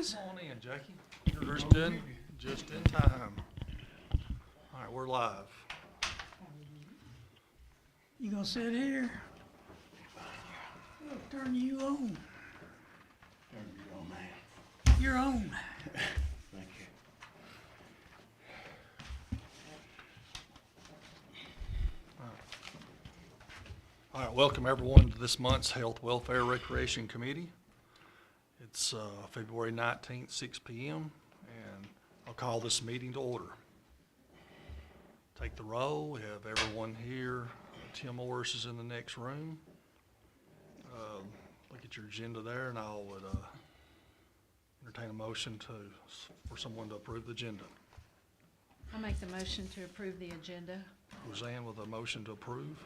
is. Come on in, Jackie. Just in time. All right, we're live. You gonna sit here? I'll turn you on. Turn you on, man. You're on. Thank you. All right, welcome everyone to this month's Health, Welfare, Recreation Committee. It's February 19th, 6 p.m., and I'll call this meeting to order. Take the roll. We have everyone here. Tim Morris is in the next room. Look at your agenda there, and I would entertain a motion for someone to approve the agenda. I'll make the motion to approve the agenda. Roseanne with a motion to approve.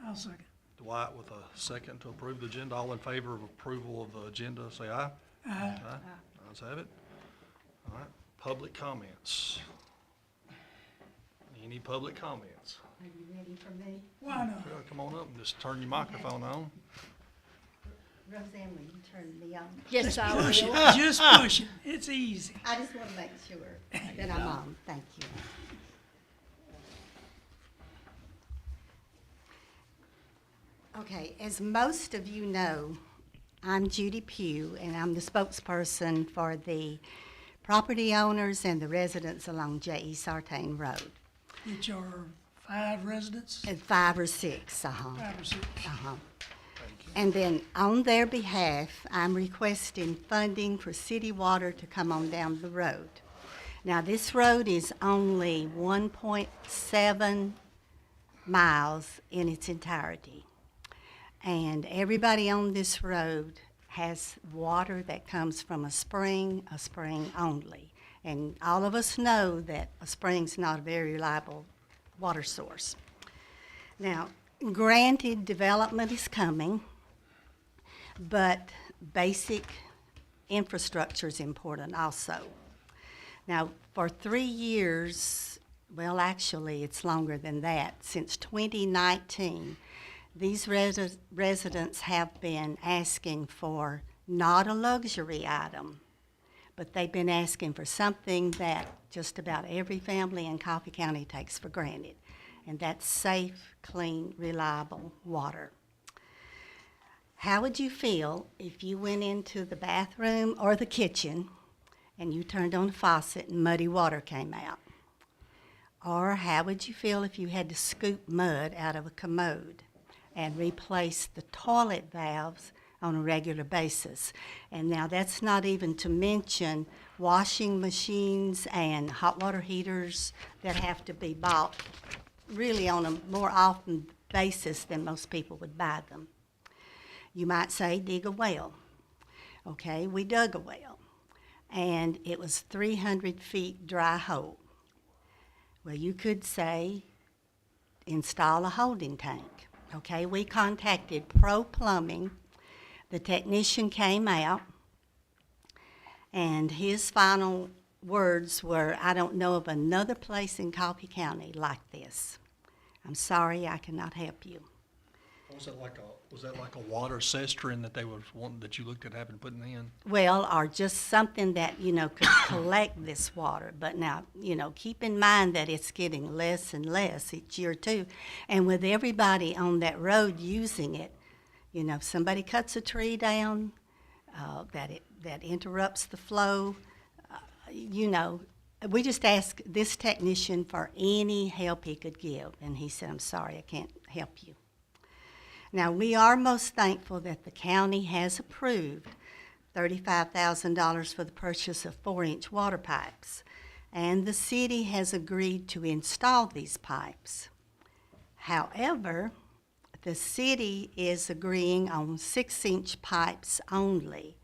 I'll second. Dwight with a second to approve the agenda. All in favor of approval of the agenda, say aye. Aye. Aye. Ayes have it. All right, public comments. Any public comments? Are you ready for me? Why not? Yeah, come on up and just turn your microphone on. Roseanne, will you turn me on? Yes, I Push will. it. Just push it. It's easy. I just want to make sure that I'm on. Thank you. Okay, as most of you know, I'm Judy Pugh, and I'm the spokesperson for the property owners and the residents along J.E. Sartain Road. It's your 5 residents, At 5 or 6, 5 or 6. Thank you. And then on their behalf, I'm requesting funding for city water to come on down the road. Now, this road is only 1.7 miles in its entirety. And everybody on this road has water that comes from a spring only. And all of us know that a spring's not a very reliable water source. Now, granted, development is coming, but basic infrastructure is important also. Now, for 3 years, well, actually, it's longer than that, since 2019, these residents have been asking for not a luxury item, but they've been asking for something that just about every family in Coffee County takes for granted, and that's safe, clean, reliable water. How would you feel if you went into the bathroom or the kitchen and you turned on the faucet and muddy water came out? Or how would you feel if you had to scoop mud out of a commode and replace the toilet valves on a regular basis? And now that's not even to mention washing machines and hot water heaters that have to be bought really on a more often basis than most people would buy them. You might say dig a well. Okay, we dug a well, and it was 300 feet dry hole. Well, you could say install a holding tank. Okay, we contacted Pro Plumbing. The technician came out, and his final words were, "I don't know of another place in Coffee County like this. I'm sorry, I cannot help you." Was that like a water cistern that they was wanting, that you looked at having putting in? Well, or just something that, could collect this water. But now, keep in mind that it's getting less and less each year too. And with everybody on that road using it, if somebody cuts a tree down, that interrupts the flow, we just asked this technician for any help he could give. And he said, "I'm sorry, I can't help you." Now, we are most thankful that the county has approved $35,000 for the purchase of 4-inch water pipes, and the city has agreed to install these pipes. However, the city is agreeing on 6-inch pipes only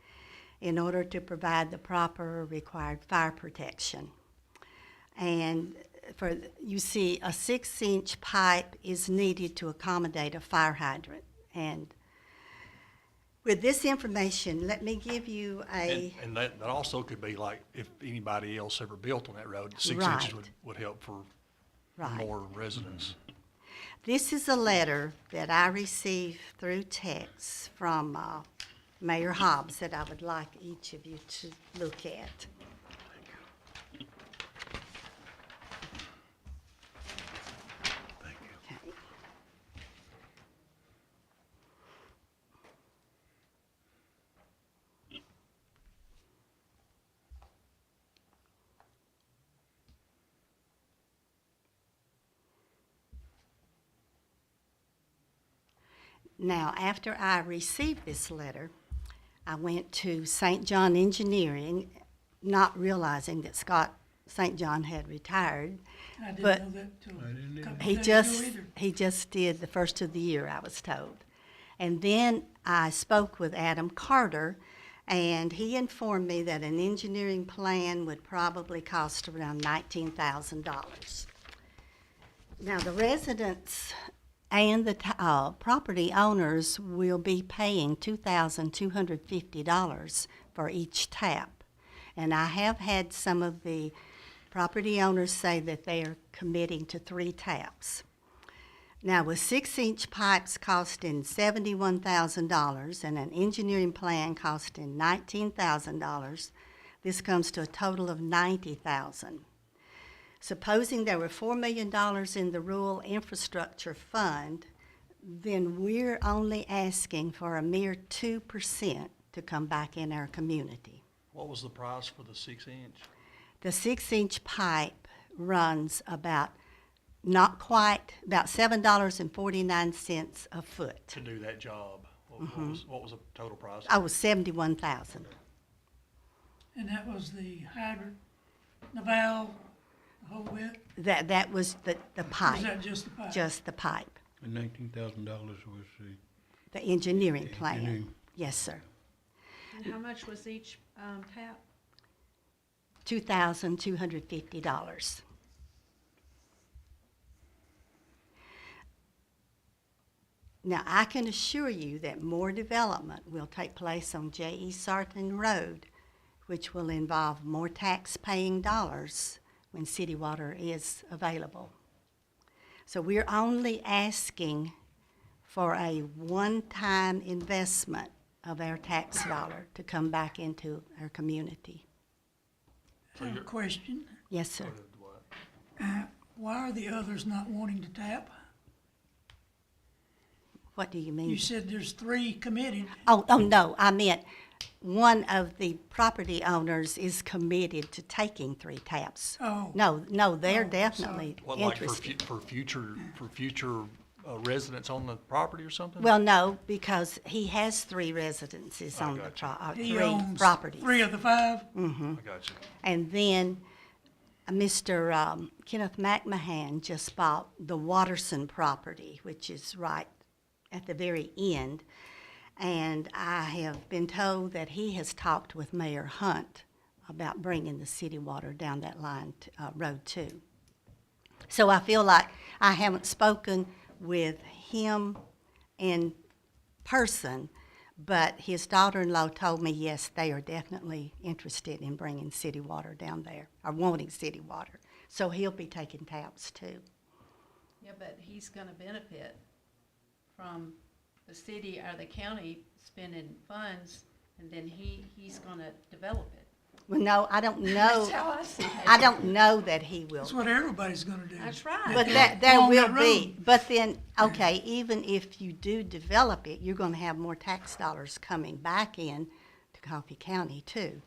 in order to provide the proper required fire protection. And you see, a 6-inch pipe is needed to accommodate a fire hydrant. And with this information, let me give you And that also could be like if anybody else ever built on that road, 6 Right. inches would help for Right. more residents. This is a letter that I received through text from Mayor Hobbs that I would like each of you to look at. Thank you. Okay. Now, after I received this letter, I went to St. John Engineering, not realizing that Scott St. John had retired. I But- didn't know that till I didn't a either. couple He days just ago either. he just did the first of the year, I was told. And then I spoke with Adam Carter, and he informed me that an engineering plan would probably cost around $19,000. Now, the residents and the property owners will be paying $2,250 for each tap. And I have had some of the property owners say that they are committing to 3 taps. Now, with 6-inch pipes costing $71,000 and an engineering plan costing $19,000, this comes to a total of $90,000. Supposing there were $4 million in the Rural Infrastructure Fund, then we're only asking for a mere 2% to come back in our community. What was the price for the 6-inch? The 6-inch pipe runs about, not quite, about $7.49 a foot. To do that job? What was the total price? Oh, it was $71,000. And that was the hydrant, the valve, the whole bit? That was the Or pipe, is that just the pipe? just the pipe, And $19,000 was the engineering plan. engineering. Yes, sir. And how much was each tap? $2,250. Now, I can assure you that more development will take place on J.E. Sarton Road, which will involve more tax-paying dollars when city water is available. So we're only asking for a one-time investment of our tax dollar to come back into our community. I have a question. Yes, sir. Why are the others not wanting to tap? What do you mean? You said there's 3 committed. Oh, no, I meant one of the property owners is committed to taking 3 taps. Oh. No, they're Oh, definitely What, like interested. for future residents on the property or something? Well, no, because he has 3 residences I on the gotcha. He 3 owns properties. 3 of the 5? I got you. And then Mr. Kenneth McMahon just bought the Watterson property, which is right at the very end. And I have been told that he has talked with Mayor Hunt about bringing the city water down that line, road too. So I feel like I haven't spoken with him in person, but his daughter-in-law told me, yes, they are definitely interested in bringing city water down there, or wanting city water. So he'll be taking taps too. Yeah, but he's gonna benefit from the city or the county spending funds, and then he's gonna develop it. Well, no, I don't know. That's how I see it. I don't know that he will. That's what everybody's gonna do. That's right. But there Along will that be. road. But then, okay, even if you do develop it, you're gonna have more tax dollars coming back in to Coffee County too.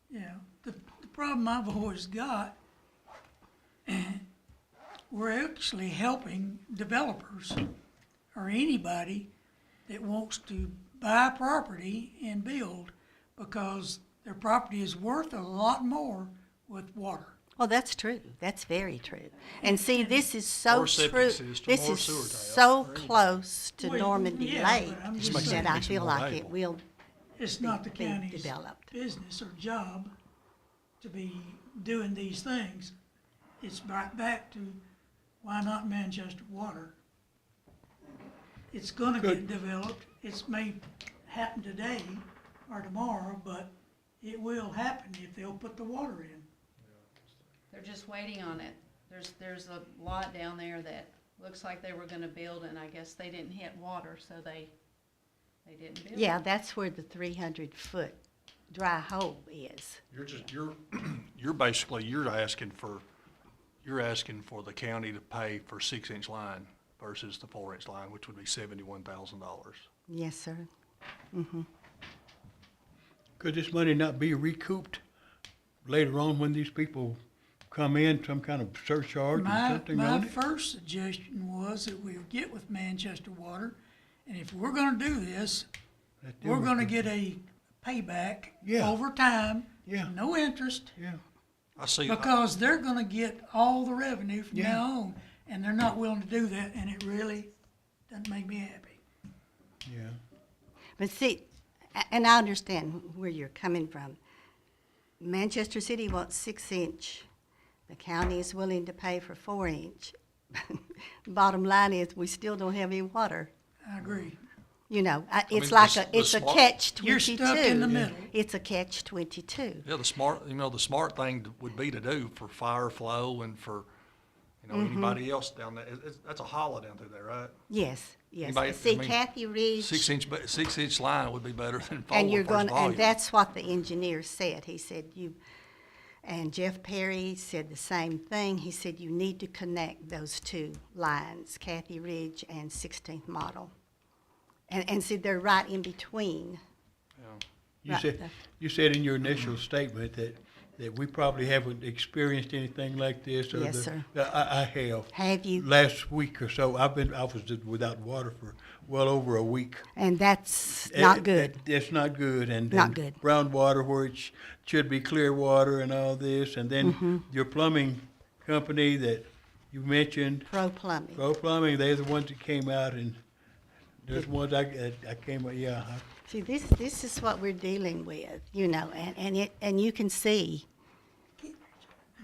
Yeah, the problem I've always got, we're actually helping developers or anybody that wants to buy property and build, because their property is worth a lot more with water. Well, that's true. That's very true. And see, this is so Or septic true. system This or is sewer tap. so close to Well, Normandy yeah, Lake but I'm Just just makes it- saying, that I makes it feel more like it valuable. will it's not the be county's developed. business or job to be doing these things. It's right back to, why not Manchester Water? It's gonna get developed. It may happen today or tomorrow, but it will happen if they'll put the water in. They're just waiting on it. There's a lot down there that looks like they were gonna build, and I guess they didn't hit water, so they They didn't build it. Yeah, that's where the 300-foot dry hole is. You're basically, you're asking for the county to pay for 6-inch line versus the 4-inch line, which would be $71,000. Yes, sir. Could this money not be recouped later on when these people come in, some kind of surcharge or My something on it? first suggestion was that we'll get with Manchester Water, and if we're gonna do this, Let them we're gonna recoup. get a payback Yeah. over time, Yeah. no interest, Yeah, I see, because they're gonna get all the revenue from Yeah. now on, and they're not willing to do that, and it really doesn't make me happy. yeah. But see, and I understand where you're coming from. Manchester City wants 6-inch. The county is willing to pay for 4-inch. Bottom line is, we still don't have any water. I agree. You know, it's mean, like the it's a smart- catch-22. You're stuck in the middle. It's a catch-22. yeah, the smart thing would be to do for fire flow and for, anybody else down there. That's a hollow down through there, right? Yes, yes. Anybody- See, I mean, Kathy Ridge. 6-inch line would be better than 4 And you're first going, volume. and that's what the engineer said. He said and Jeff Perry said the same thing. He said you need to connect those two lines, Kathy Ridge and 16th Model. And see, they're right in between. You Right. said, you said in your initial statement that we probably haven't experienced anything like this. Or Yes, sir. I have. Have you? Last week or so, I was without water for well over a week. And that's not good. It's not good. And Not then good. brown water where it should be clear water and all this. And then Mm-hmm. your plumbing company that you mentioned, Pro Plumbing. Pro Plumbing, they're the ones that came out and there's ones I came, yeah. See, this is what we're dealing with, and you can see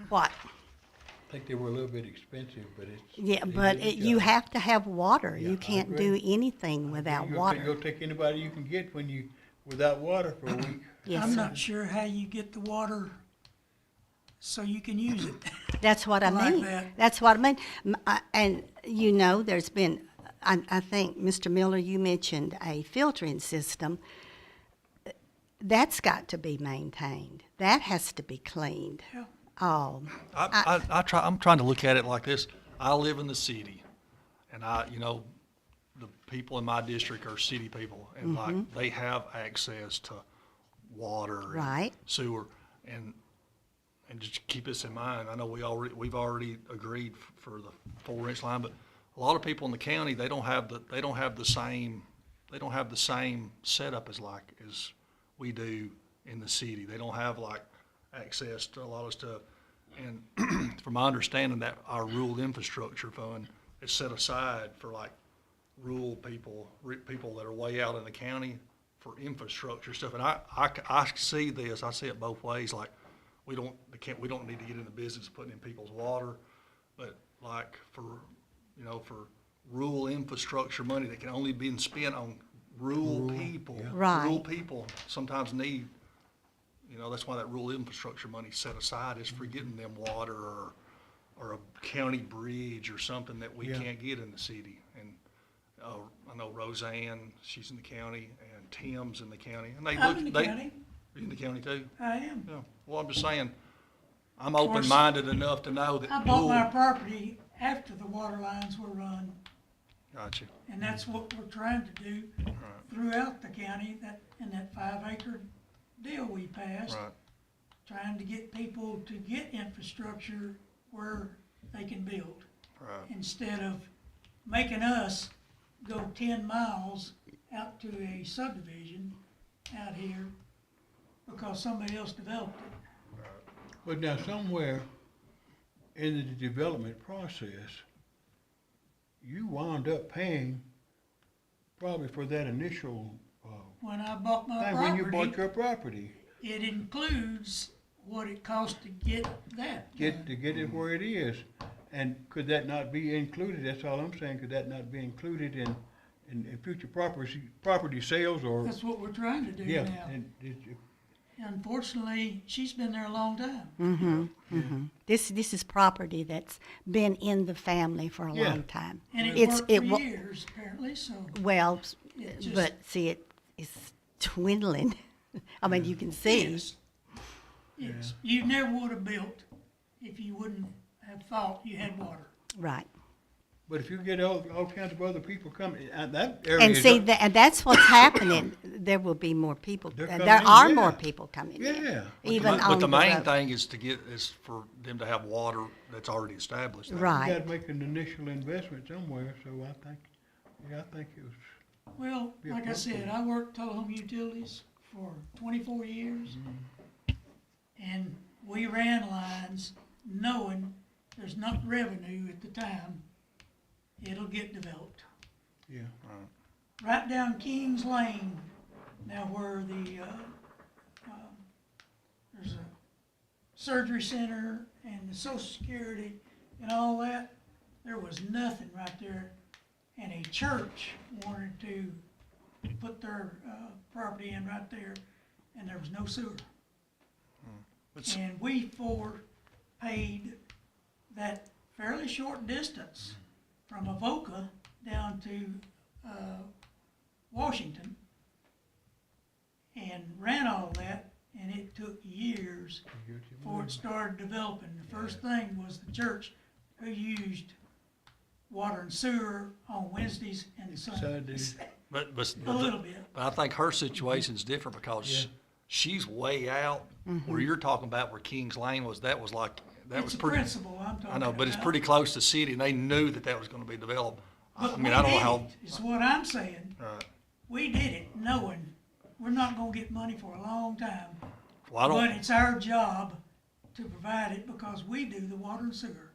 what. I think they were a little bit expensive, but it's. Yeah, they but did the you job. have to have water. Yeah, You I can't do agree. anything without water. You'll take anybody you can get without water for a week. Yes, I'm sir. not sure how you get the water so you can use it. That's what I Like mean. that. That's what I mean. And there's been, I think, Mr. Miller, you mentioned a filtering system. That's got to be maintained. That has to be cleaned. Yeah. Oh, I'm trying to look at it like this. I live in the city, and the people in my district are city people, and like they have access to water and Right. sewer, and just keep this in mind. I know we've already agreed for the 4-inch line, but a lot of people in the county, they don't have the same setup as we do in the city. They don't have access to a lot of stuff. And from my understanding, that our rural infrastructure fund is set aside for rural people that are way out in the county for infrastructure stuff. And I see this, I see it both ways. We don't need to get in the business of putting in people's water, but for rural infrastructure money that can only be spent on rural people. yeah. Right. Rural people sometimes need, that's why that rural infrastructure money set aside is for getting them water or a county bridge or something that we Yeah. can't get in the city. And I know Roseanne, she's in the county, and Tim's in the county, and they I'm in the they county. you in the county too. I am. Yeah. Well, I'm just saying, I'm course, open-minded enough to know that. I bought my property after the water lines were run, Got you. and that's what we're trying to do throughout the county, in that 5-acre deal we passed. Right. Trying to get people to get infrastructure where they can build, Right. instead of making us go 10 miles out to a subdivision out here because somebody else developed it. But now somewhere in the development process, you wound up paying probably for that initial When I bought my thing when you bought property, your property. it includes what it costs to get that. Get it where it is. And could that not be included? That's all I'm saying. Could that not be included in future property sales or? That's what we're trying to do Yeah, now. and Unfortunately, she's been there a long time. This is property that's been in the family for a Yeah. long time. And it It's- worked it for wa- years, apparently, so Well, It just- but see, is dwindling. I mean, you can see. Yes. Yes, you never would have built if you wouldn't have thought you had water. Right. But if you get all kinds of other people coming, that area And is see, up- and that's what's happening. There will be more people. They're There coming in, are yeah. more people coming in. Yeah. Even But on the the main road. thing is for them to have water that's already established. there. you Right. gotta make an initial investment somewhere, so I think it was, Well, Yeah, like I said, okay. I worked Tullahoma Utilities for 24 years. And we ran lines knowing there's not revenue at the time, it'll get developed. yeah. Right down Kings Lane, now where the, there's a surgery center and the social security and all that, there was nothing right there. And a church wanted to put their, property in right there, and there was no sewer. It's- And we paid that fairly short distance from Avoca down to, Washington, and ran all that, and it took years before it started developing. The first thing was the church, who used water and sewer on Wednesdays and Sundays. But A little bit. But I think her situation's different because Yeah. she's way out where you're talking about where Kings Lane was. That was like, that It's was a pretty. principle I'm talking I know, but it's about. pretty close to city, and they knew that was gonna be developed. I But mean, we I don't know did how. it, is what I'm saying. Right. We did it knowing we're not gonna get money for a long time. Well, I But don't, it's our job to provide it because we do the water and sewer.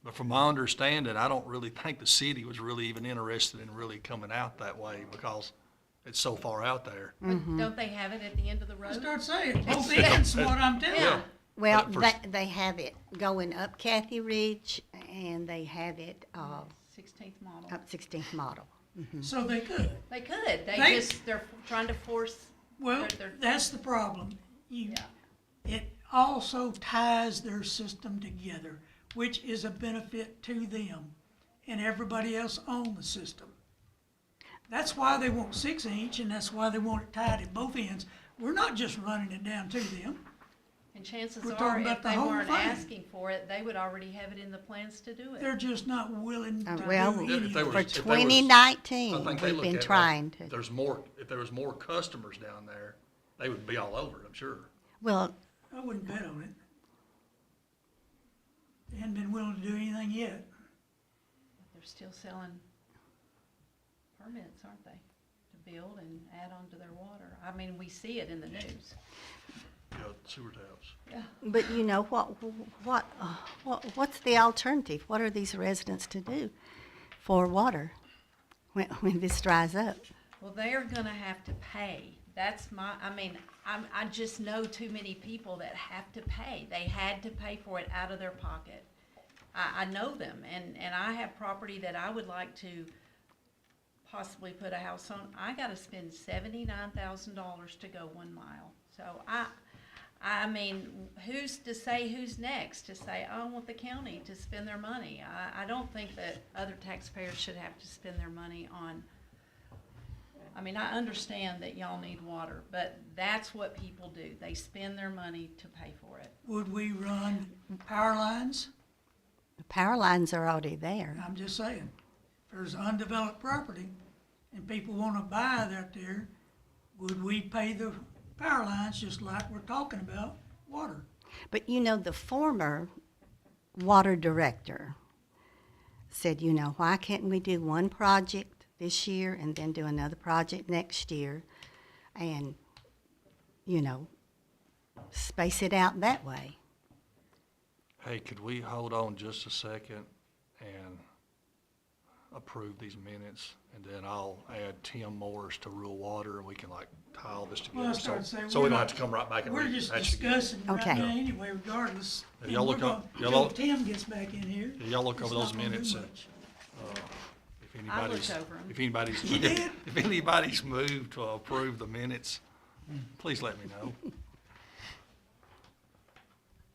but from my understanding, I don't really think the city was really even interested in really coming out that way because it's so far out there. Mm-hmm. But don't they have it at the end of the I road? start saying, both ends, what I'm telling you. Yeah. Well, But for- they have it going up Kathy Ridge, and they have it up 16th model. 16th Model. So they could. They could, They- they're trying to force, Well, They're- that's the problem. yeah. It also ties their system together, which is a benefit to them and everybody else on the system. That's why they want 6-inch, and that's why they want it tied at both ends. We're not just running it down to them. And chances We're are, talking if about the they whole weren't thing. asking for it, they would already have it in the plans to do it. They're just not willing to well, do Yeah, if they anything. were- For if they was- 2019, I think they we've look been at it trying like to. if there was more customers down there, they would be all over it, I'm sure. Well, I wouldn't bet on it. They hadn't been willing to do anything yet. They're still selling permits, aren't they? To build and add on to their water. I mean, we see it in the news. Yeah, sewer taps. Yeah. but you know, what's the alternative? What are these residents to do for water when this dries up? Well, they are gonna have to pay. That's I just know too many people that have to pay. They had to pay for it out of their pocket. I know them, and I have property that I would like to possibly put a house on. I gotta spend $79,000 to go 1 mile. So I mean, who's to say who's next to say, oh, I want the county to spend their money? I don't think that other taxpayers should have to spend their money on. I mean, I understand that y'all need water, but that's what people do. They spend their money to pay for it. Would we run power lines? The power lines are already there. I'm just saying, if there's undeveloped property and people wanna buy that there, would we pay the power lines just like we're talking about water? But you know, the former water director said, you know, why can't we do one project this year and then do another project next year and, you know, space it out that way? Hey, could we hold on just a second and approve these minutes? And then I'll add Tim Morris to rural water and we can like tie all this Well, I together. started saying, So we we're don't not- have to come right back and We're read just it. discussing right Okay. now anyway, regardless. If y'all look And we're up- gonna- y'all Till Tim gets back in here. Yeah, y'all look it's over those not gonna do minutes and- much. If anybody's, over 'em. if anybody's, You did? if anybody's moved to approve the minutes, please let me know.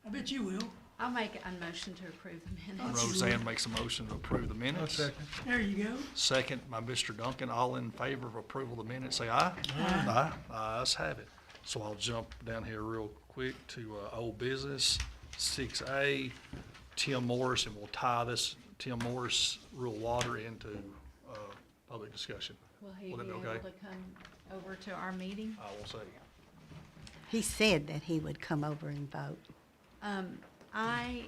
I bet you will. I'll make a motion to approve the minutes. Roseanne makes a motion to approve the I'll minutes. second. There you go. Second by Mr. Duncan. All in favor of approval of the minutes, say aye. Aye. Aye, ayes have it. So I'll jump down here real quick to old business, 6A, Tim Morris, and we'll tie this Tim Morris rural water into public discussion. Will he Will be that able be okay? to come over to our meeting? I will say. He said that he would come over and vote. I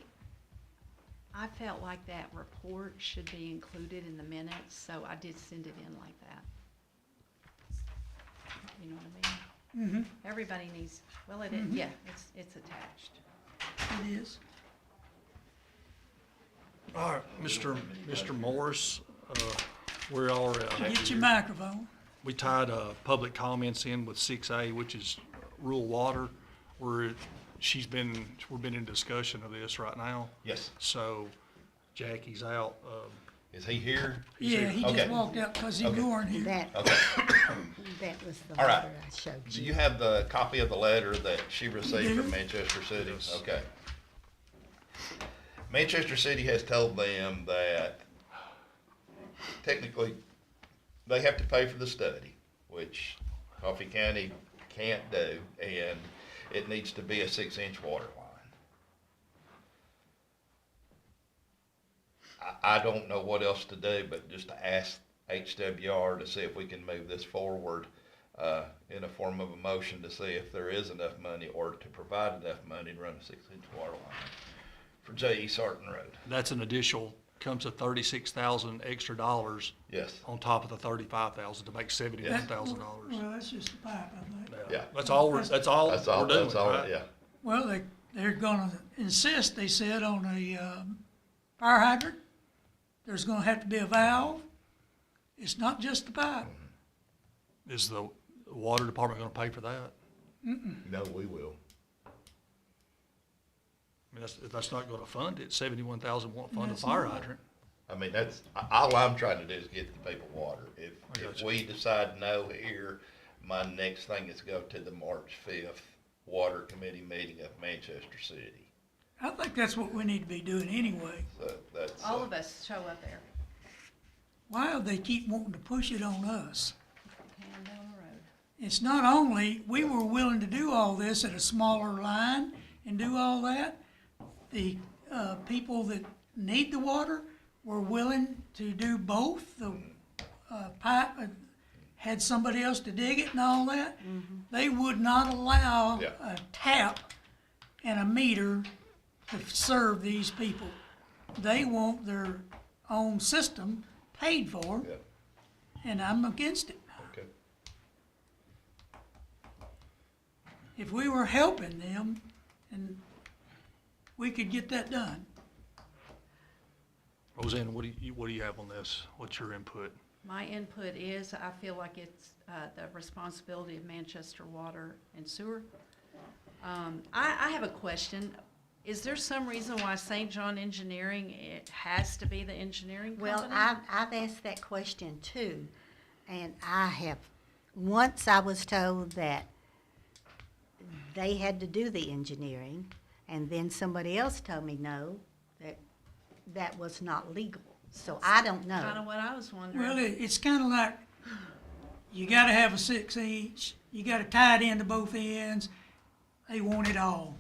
felt like that report should be included in the minutes, so I did send it in like that. You know what I mean? Everybody needs, well, it is, yeah, it's attached. It is. All right, Mr. Morris, where are we? Get your microphone. We tied public comments in with 6A, which is rural water, where we've been in discussion of this right now. Yes. So Jackie's out. Is he here? Yeah, he just Okay. walked out because he Okay. weren't here. That, Okay. that was the All right. letter I showed Do you. you have the copy of the letter that she received do. from Manchester City? Yes. Okay. Manchester City has told them that technically they have to pay for the study, which Coffee County can't do, and it needs to be a 6-inch water line. I don't know what else to do, but just to ask HWR to see if we can move this forward in a form of a motion to see if there is enough money or to provide enough money to run a 6-inch water line for J.E. Sarton Road. That's an additional, comes to $36,000 extra dollars Yes. on top of the $35,000 to make $71,000. Well, that's just the pipe, I think. Yeah. That's all That's we're all, doing, that's all, right? yeah. Well, they're gonna insist, they said, on a fire hydrant. There's gonna have to be a valve. It's not just the pipe. Is the water department gonna pay for that? No, we will. I mean, that's not gonna fund it. 71,000 won't fund a That's fire not. hydrant. I mean, all I'm trying to do is get the people water. I If got you. we decide no here, my next thing is go to the March 5th Water Committee meeting of Manchester City. I think that's what we need to be doing anyway. So that's. All of us show up there, Why do they keep wanting to push it on us? hand down the road. It's not only, we were willing to do all this at a smaller line and do all that. The people that need the water were willing to do both. The pipe had somebody else to dig it and all that. They would not allow Yeah. a tap and a meter to serve these people. They want their own system paid for, Yeah, and I'm against it. okay. If we were helping them, and we could get that done. Roseanne, what do you have on this? What's your input? My input is, I feel like it's the responsibility of Manchester Water and Sewer. I have a question. Is there some reason why St. John Engineering, it has to be the engineering company? Well, I've asked that question too, and once I was told that they had to do the engineering, and then somebody else told me no, that was not legal. So I don't know. Kind of what I was wondering. Well, it's kind of like, you gotta have a 6-inch, you gotta tie it into both ends. They want it all.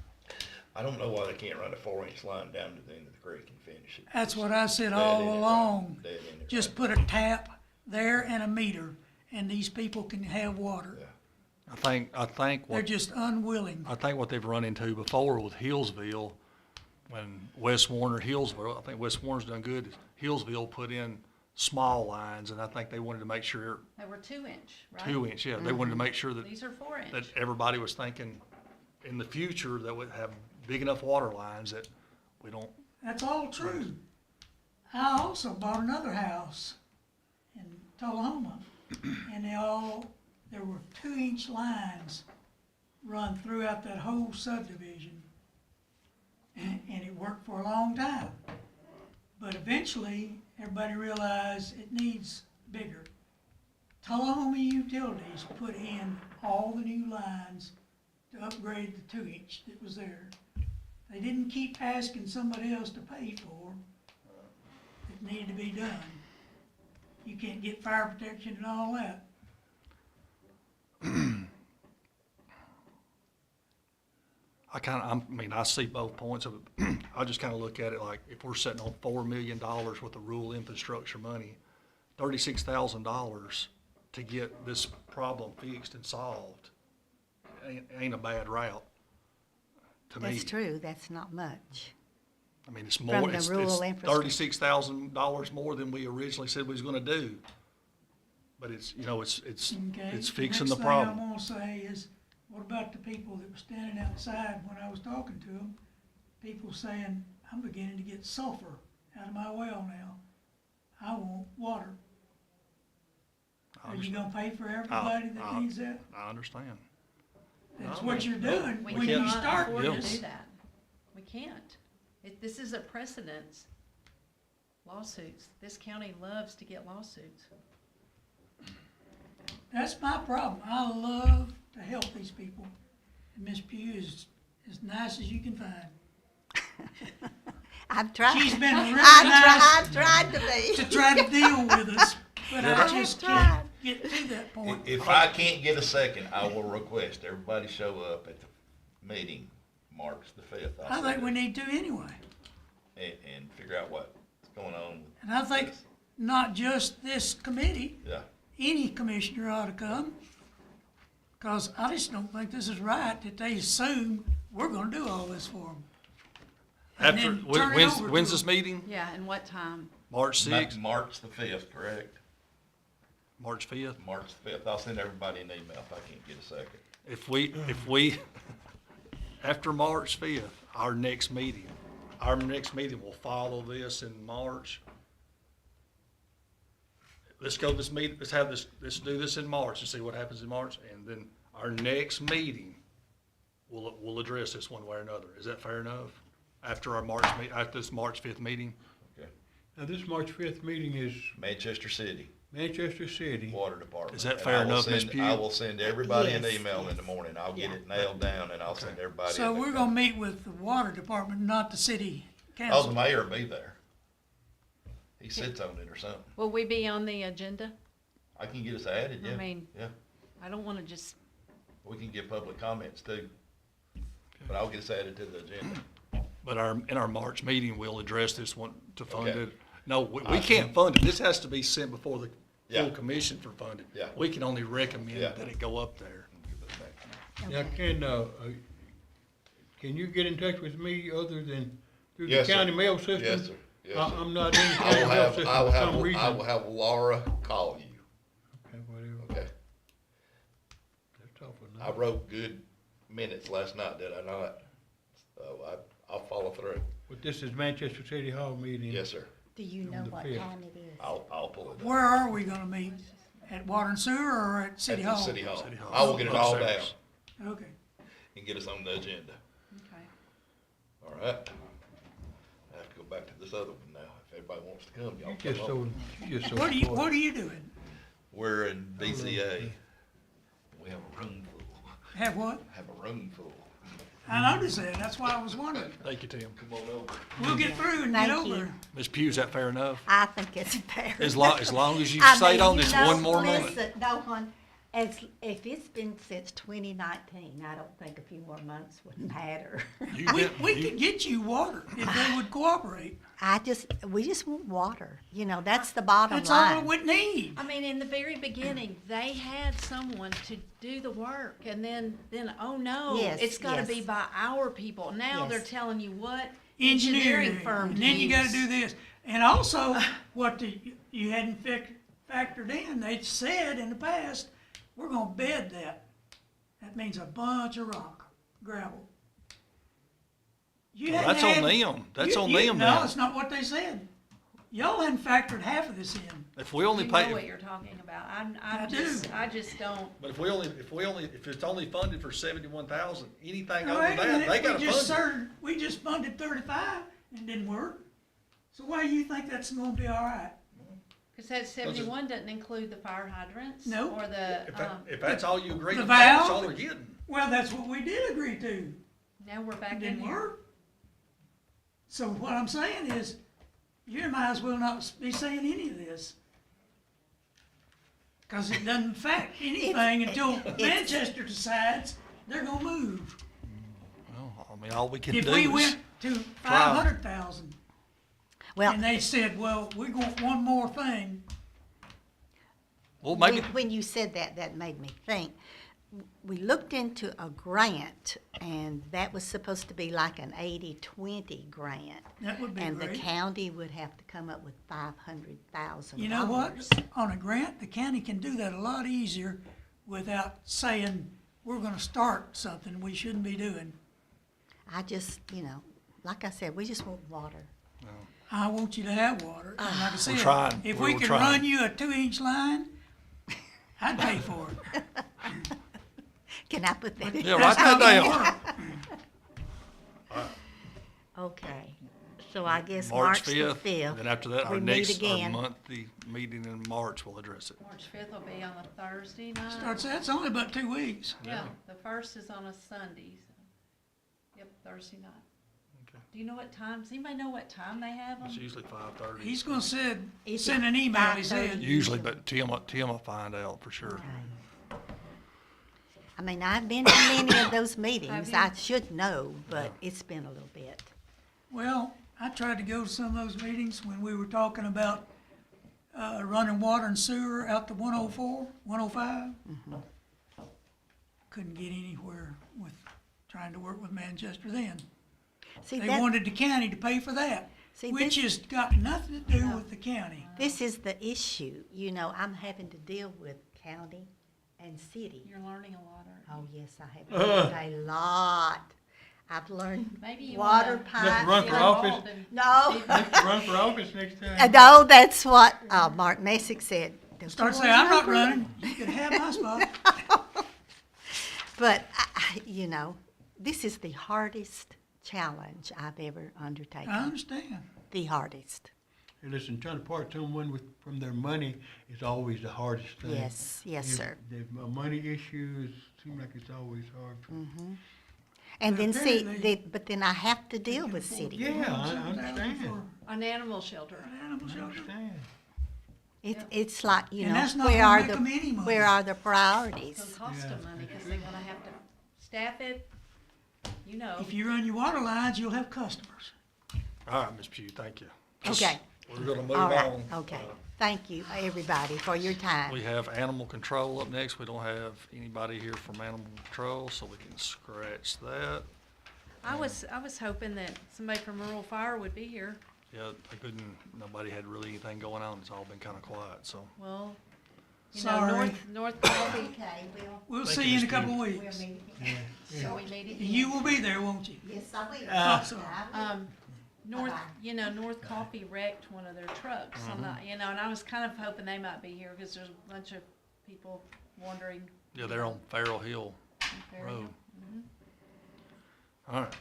I don't know why they can't run a 4-inch line down to the end of the creek and finish it. That's what I said Dead all in it, right. along. Dead in it, Just right. put a tap there and a meter, and these people can have water. Yeah. I think They're just unwilling. what they've run into before with Hillsville, when West Warner, Hillsville, I think West Warner's done good. Hillsville put in small lines, and I think they wanted to make sure, They were 2-inch, right? 2-inch, yeah, they wanted to make sure that These are 4-inch. that everybody was thinking in the future that would have big enough water lines that we don't, That's all true. I also bought another house in Tullahoma, and there were 2-inch lines run throughout that whole subdivision. And it worked for a long time. But eventually, everybody realized it needs bigger. Tullahoma Utilities put in all the new lines to upgrade the 2-inch that was there. They didn't keep asking somebody else to pay for it needed to be done. You can't get fire protection and all that. I mean, I see both points of it. I just kinda look at it like, if we're sitting on $4 million worth of rural infrastructure money, $36,000 to get this problem fixed and solved ain't a bad route to me. That's true, that's not much. I mean, it's From more, the it's rural infrastructure. $36,000 more than we originally said we was gonna do. But it's, you know, it's Okay? fixing the Next problem. thing I'm gonna say is, what about the people that were standing outside when I was talking to them? People saying, I'm beginning to get sulfur out of my well now. I want water. I Are you gonna pay for everybody that needs that? I understand. That's No, what you're doing We when you cannot start afford to this. do that. We can't. This is a precedence. Lawsuits. This county loves to get lawsuits. That's my problem. I love to help these people. And Miss Pugh is as nice as you can find. I've tried. She's been really nice I've tried to be. to try to deal with us, but I I've just tried. can't get to that point. If I can't get a second, I will request everybody show up at the meeting, March the 5th. I think we need to anyway. And figure out what's going on. And I think not just this committee, Yeah, any commissioner ought to come. Cause I just don't think this is right that they assume we're gonna do all this for them. And After, then turn it over to when's them. this meeting? Yeah, and what time? March That's 6th, March the 5th, correct? March 5th? March the 5th. I'll send everybody an email if I can't get a second. If we, after March 5th, our next meeting will follow this in March. Let's go this meeting, let's do this in March and see what happens in March, and then our next meeting, we'll address this one way or another. Is that fair enough? After this March 5th meeting? Okay. Now, this March 5th meeting is Manchester City Manchester City. Water Department. Is that And fair I will enough, Ms. send- Pugh? I will send everybody an Yes, email in yes. the morning. I'll get Yeah. it nailed down and I'll send everybody. So in we're the- gonna meet with the water department, not the city Oh, the council. mayor will be there. He sits on it or something. Will we be on the agenda? I can get us added, I yeah. mean, Yeah, I don't wanna just, we can give public comments too. But I'll get us added to the agenda. But in our March meeting, we'll address this one to fund Okay. it. No, we can't fund it. This has to be sent before the Yeah. full commission for funding. Yeah. We can only recommend Yeah. that it go up there. Now, can you get in touch with me other than through the Yes, sir. county mail system? Yes, sir. Yes, sir. I'm not in the I county will mail have, system I will for have, some reason. I will have Laura call you, Okay, whatever. okay? That's awful I nice. wrote good minutes last night, did I not? So I'll follow through. But this is Manchester City Hall meeting. Yes, sir. Do you know On the what 5th. time it is? I'll pull it up. Where are we gonna meet? At Water and Sewer or at City At the Hall? City Hall. City Hall. I will get it all down Upstairs. Okay. and get us on the agenda. okay. All right? I have to go back to this other one now. If everybody wants to come, y'all You come just on. so What spoiled. are you doing? We're in BCA. We have a room full. Have what? Have a room full. I noticed that, that's why I was wondering. Thank you, Tim. Come on over. We'll get through and get Thank over you. there. Ms. Pugh, is that fair enough? I think it's fair. As long as you I stayed mean, on you this know, one more moment. listen, no, hon, if it's been since 2019, I don't think a few more months would matter. We could get you water if they would cooperate. We just want water, that's the bottom That's all line. we would need. I mean, in the very beginning, they had someone to do the work, and then, oh no, Yes, it's gotta yes. be by our people. Now they're Yes. telling you what Engineering, firm and to then you gotta use. do this. And also, what you hadn't factored in, they'd said in the past, we're gonna bed that. That means a bunch of rock, gravel. You Well, hadn't that's on had- them. That's on them No, now. it's not what they said. Y'all hadn't factored half of this in. If we only You know what pay, you're talking about. I do. I just don't. but if it's only funded for 71,000, anything Now, over wait a that, minute, they gotta fund it. we just funded 35 and didn't work. So why do you think that's gonna be all right? Cause that 71 doesn't include the fire hydrants. No. Or the, If that's all you agree the to, that's valve- all they're getting. Well, that's what we did agree to. now we're back It in didn't here. work. So what I'm saying is, you might as well not be saying any of this. Cause it doesn't affect anything until Manchester decides they're gonna move. Well, I mean, all we can do If is. we went to try. 500,000, Well, and they said, well, we want one more thing, Well, maybe, when you said that, that made me think. We looked into a grant, and that was supposed to be like an 80-20 grant. that would be And the great. county would have to come up with $500,000. You know what? On a grant, the county can do that a lot easier without saying, we're gonna start something we shouldn't be doing. I just, like I said, we just want water. I want you to have water, and like I said, trying. if We're we can trying. run you a 2-inch line, I'd pay for it. Can I put that in? yeah, write that down. Okay, so I guess March March the 5th, 5th. then after that, our we meet next, our again. monthly meeting in March will address it. March 5th will be on a Thursday night. Starts, that's only about 2 weeks. Yeah, the first is on a Sunday. So. Yep, Thursday night. Okay. Do you know what time? Does anybody know what time they have It's them? usually 5:30. He's gonna send Is an it email, he 5:30? said. Usually, but Tim will find out for sure. Okay. I mean, I've been to many of those meetings. you? I should know, but it's been a little bit. Well, I tried to go to some of those meetings when we were talking about, running water and sewer out to 104, 105. Couldn't get anywhere with trying to work with Manchester then. See, They that, wanted the county to pay for that, See, which this- has got nothing to do with the county. this is the issue. I'm having to deal with county and city. You're learning a lot, aren't you? Oh, yes, I have learned a lot. I've learned Maybe you water wanna pipes. run for office. involved in- No. Run for office next time. No, that's what Mark Messick said. Don't you Start wanna saying, I'm run not for- running, you can have my spot. But, this is the hardest challenge I've ever undertaken. I understand. The hardest. Hey, listen, trying to part someone from their money is always the hardest thing. Yes, yes, sir. The money issues seem like it's always hard. And then see, Apparently- but then I have to deal with city. Yeah, I understand. An animal shelter. An animal I shelter. understand. It's like, And that's not where gonna are make 'em any money. where are the It's priorities? gonna cost Yeah, them money that's because they're gonna have to staff it, If you run your water lines, you'll have customers. All right, Ms. Pugh, thank you. Okay, We're gonna move all right, on. okay. Thank you, everybody, for your time. We have animal control up next. We don't have anybody here from animal control, so we can scratch that. I was hoping that somebody from rural fire would be here. Yeah, nobody had really anything going on. It's all been kind of quiet, so. Well, Sorry. North Coffee. Okay, We'll Thank see you, you in a Ms. couple of we'll weeks. meet again. So we made it. You will be there, won't you? Yes, I will. Thought so. North, Bye-bye. North Coffee wrecked one of their trucks on the, and I was kind of hoping they might be here because there's a bunch of people wondering. Yeah, they're on Farrell Hill Road. All right,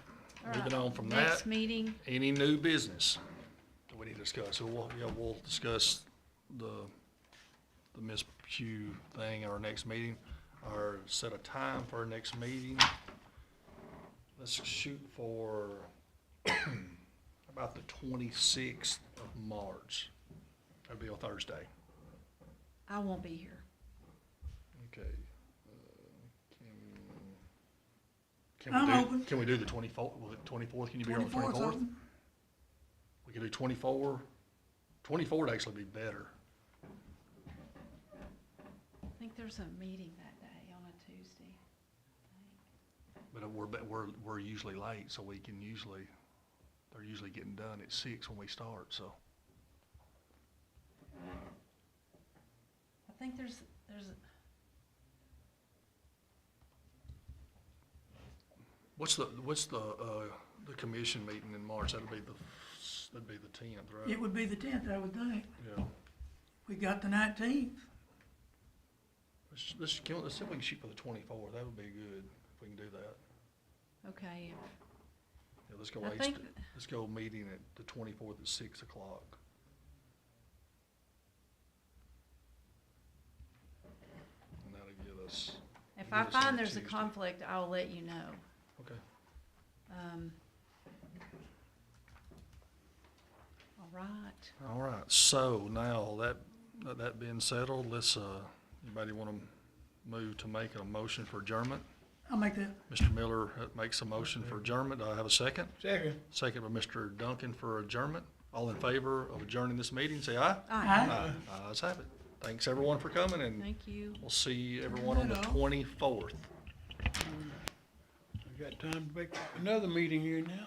moving on from that. Next meeting, Any new business that we need to discuss? So we'll discuss the Ms. Pugh thing at our next meeting, or set a time for our next meeting. Let's shoot for about the 26th of March. That'll be on Thursday. I won't be here. Okay. Can we I'm do, open. Can we do the 24th? Will it 24th? Can you be here on the 24th 24th? open. We could do 24. 24 would actually be better. I think there's a meeting that day on a Tuesday. But we're usually late, so they're usually getting done at 6 when we start, so. I think there's What's the commission meeting in March? That'd be the 10th, right? It would be the 10th, I would think. Yeah. We got the 19th. Let's see if we can shoot for the 24th. That would be good if we can do that. okay. Yeah, let's go. I think Let's go meeting at the 24th at 6 o'clock. And that'll give us. if give I us find on there's a Tuesday. conflict, I'll let you know. Okay. All right. All right, so now that being settled, let's, anybody want to move to make a motion for adjournment? I'll make that. Mr. Miller makes a motion for adjournment. Do I have a second? Second. Second by Mr. Duncan for adjournment. All in favor of adjourning this meeting, say aye. Aye. Ayes have it. Thanks, everyone, for coming, and Thank you. we'll see everyone on the Hello. 24th. We got time to make another meeting here now.